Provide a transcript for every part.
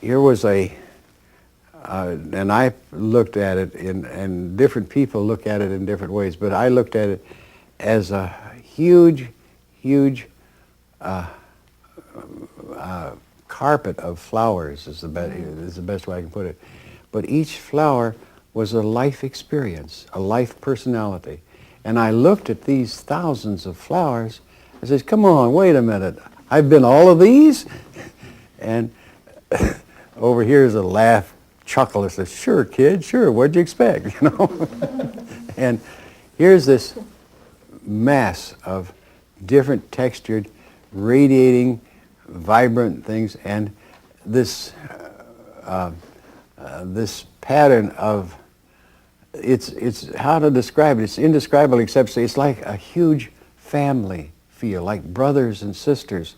here was and I looked at it and different people look at it in different ways, but I looked at it as a huge carpet of flowers is the best way I can put it. But each flower was a life experience, a life personality. And I looked at these thousands of flowers. I said, come on, wait a minute. I've been all of these? And over here is a laugh, chuckle. I said, sure, kid, sure. What'd you expect? You know? And here's this mass of different textured, radiating, vibrant things, and this this pattern of it's how to describe it. It's indescribable, except it's like a huge family feel, like brothers and sisters,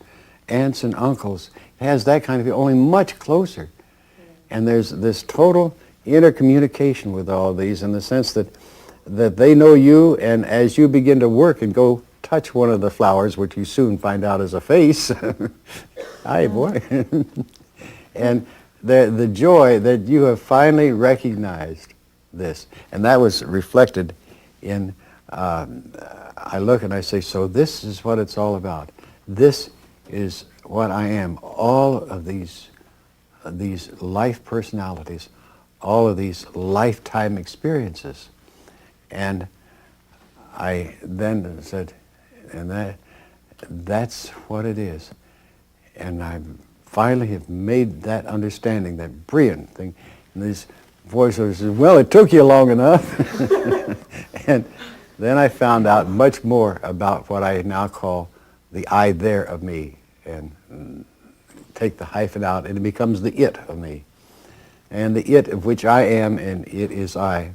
aunts and uncles. It has that kind of feel, only much closer. And there's this total intercommunication with all these in the sense that they know you, and as you begin to work and go touch one of the flowers, which you soon find out is a face, hi boy, and the joy that you have finally recognized this. And that was reflected in, I look and I say, so this is what it's all about. This is what I am. All of these life personalities, all of these lifetime experiences. And I then said, and that's what it is. And I finally have made that understanding, that brilliant thing. And these voiceovers said, well, it took you long enough. And then I found out much more about what I now call the I there of me, and take the hyphen out, and it becomes the it of me. And the it of which I am, and it is I,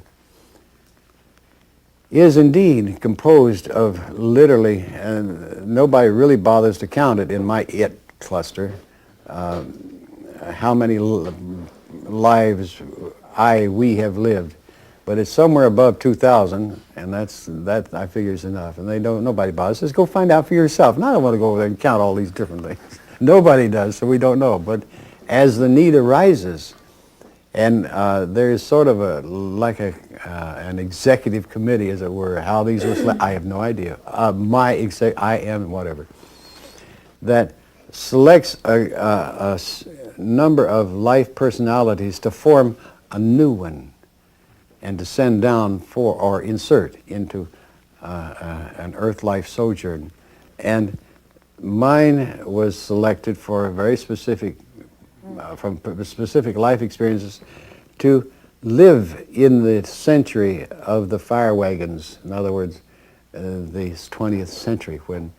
is indeed composed of literally, and nobody really bothers to count it in my it cluster, how many lives we have lived. But it's somewhere above 2,000, and that I figure is enough. And nobody bothers. Just go find out for yourself. And I don't want to go over there and count all these different things. Nobody does, so we don't know. But as the need arises, and there is sort of an executive committee, as it were, how these are I have no idea. I am whatever. That selects a number of life personalities to form a new one, and to send down for or insert into an earth life sojourn. And mine was selected for a very specific, from specific life experiences, to live in the century of the fire wagons. In other words, the 20th century, when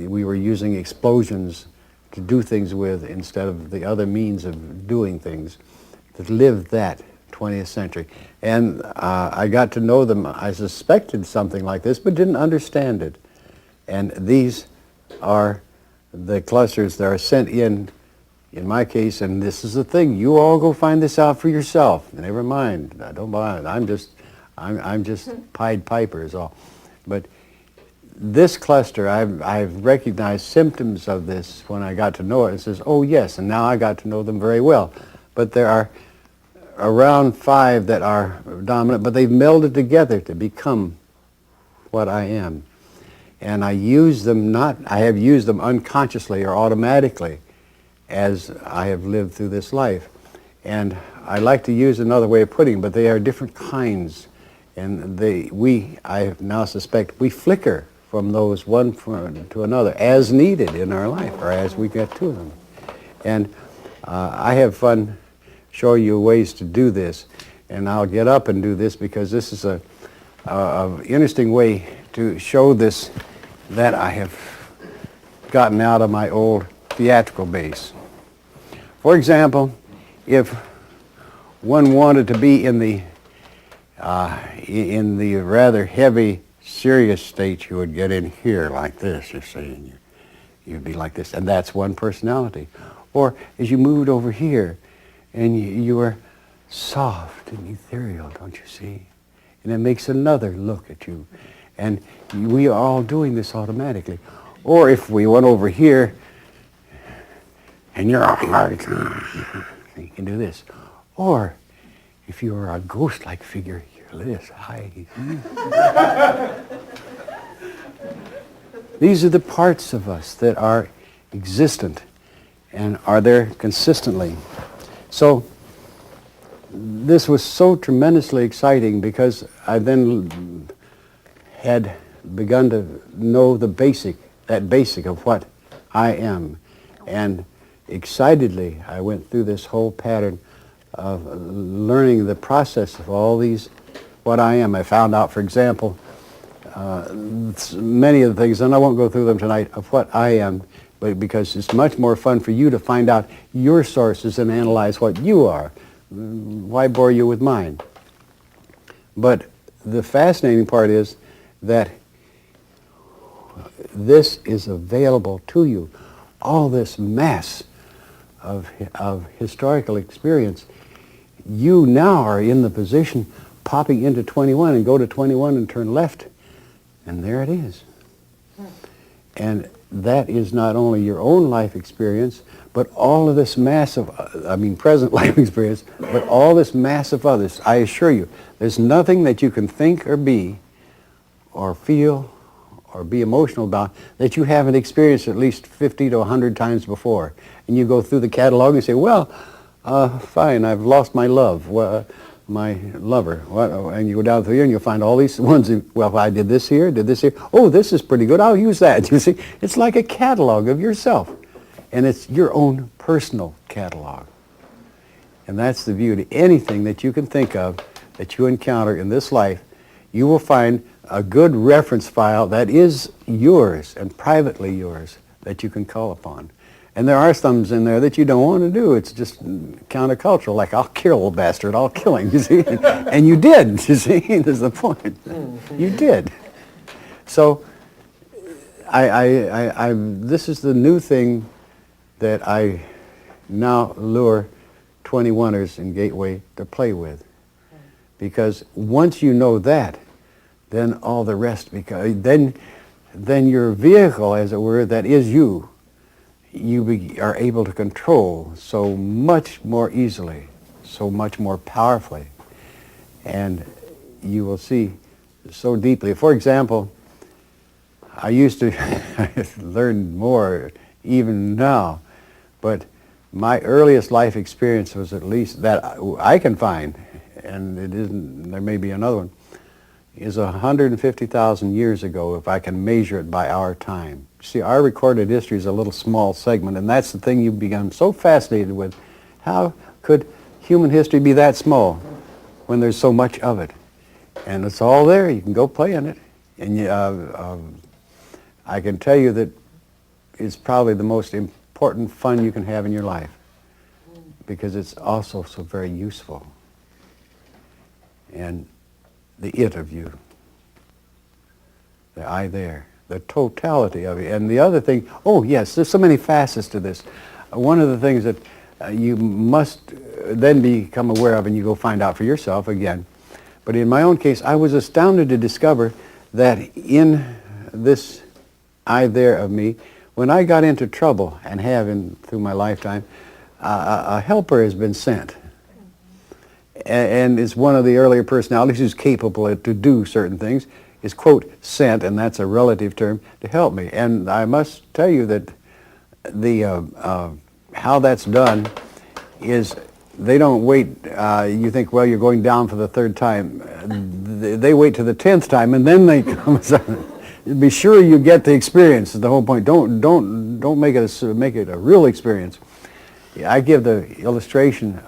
we were using explosions to do things with instead of the other means of doing things, to live that 20th century. And I got to know them. I suspected something like this, but didn't understand it. And these are the clusters that are sent in my case, and this is the thing. You all go find this out for yourself. Never mind. I don't mind. I'm just Pied Piper is all. But this cluster, I've recognized symptoms of this when I got to know it. It says, oh yes, and now I got to know them very well. But there are around 5 that are dominant, but they've melded together to become what I am. And I use them I have used them unconsciously or automatically as I have lived through this life. And I like to use another way of putting it, but they are different kinds. And I now suspect we flicker from those one to another as needed in our life, or as we get to them. And I have fun showing you ways to do this. And I'll get up and do this because this is a interesting way to show this that I have gotten out of my old theatrical base. For example, if one wanted to be in the rather heavy, serious state, you would get in here like this, you see, and you'd be like this, and that's one personality. Or as you moved over here, and you are soft and ethereal, don't you see? And it makes another look at you. And we are all doing this automatically. Or if we went over here, and you're a heart, you can do this. Or if you are a ghost-like figure, you're this high. These are the parts of us that are existent and are there consistently. So this was so tremendously exciting because I then had begun to know the basic of what I am. And excitedly, I went through this whole pattern of learning the process of all these, what I am. I found out, for example, many of the things, and I won't go through them tonight, of what I am, but because it's much more fun for you to find out your sources and analyze what you are. Why bore you with mine? But the fascinating part is that this is available to you. All this mass of historical experience, you now are in the position popping into 21 and go to 21 and turn left, and there it is. And that is not only your own life experience, but all of this mass of, present life experience, but all this mass of others. I assure you, there's nothing that you can think or be or feel or be emotional about that you haven't experienced at least 50 to 100 times before. And you go through the catalog and say, well, fine, I've lost my love, my lover. And you go down through here and you'll find all these ones, well, I did this here, oh, this is pretty good, I'll use that. You see, it's like a catalog of yourself. And it's your own personal catalog. And that's the beauty. Anything that you can think of that you encounter in this life, you will find a good reference file that is yours and privately yours that you can call upon. And there are some in there that you don't want to do. It's just countercultural, like, I'll kill a bastard, I'll kill him, you see. And you did, you see, that's the point. You did. So this is the new thing that I now lure 21ers in Gateway to play with. Because once you know that, then all the rest, because then your vehicle, as it were, that is you are able to control so much more easily, so much more powerfully. And you will see so deeply. For example, I used to learn more even now, but my earliest life experience was, at least that I can find, and it isn't, there may be another one, is 150,000 years ago, if I can measure it by our time. See, our recorded history is a little small segment, and that's the thing you've become so fascinated with. How could human history be that small when there's so much of it? And it's all there. You can go play in it. And I can tell you that it's probably the most important fun you can have in your life, because it's also so very useful. And the it of you, the I there, the totality of it. And the other thing, oh yes, there's so many facets to this. One of the things that you must then become aware of, and you go find out for yourself again. But in my own case, I was astounded to discover that in this I there of me, when I got into trouble, and have through my lifetime, a helper has been sent. And is one of the earlier personalities who's capable to do certain things, is, quote, sent, and that's a relative term, to help me. And I must tell you that how that's done is, they don't wait, you think, well, you're going down for the third time. They wait to the 10th time, and then they come. Be sure you get the experience, is the whole point. Don't make it a real experience. I give the illustration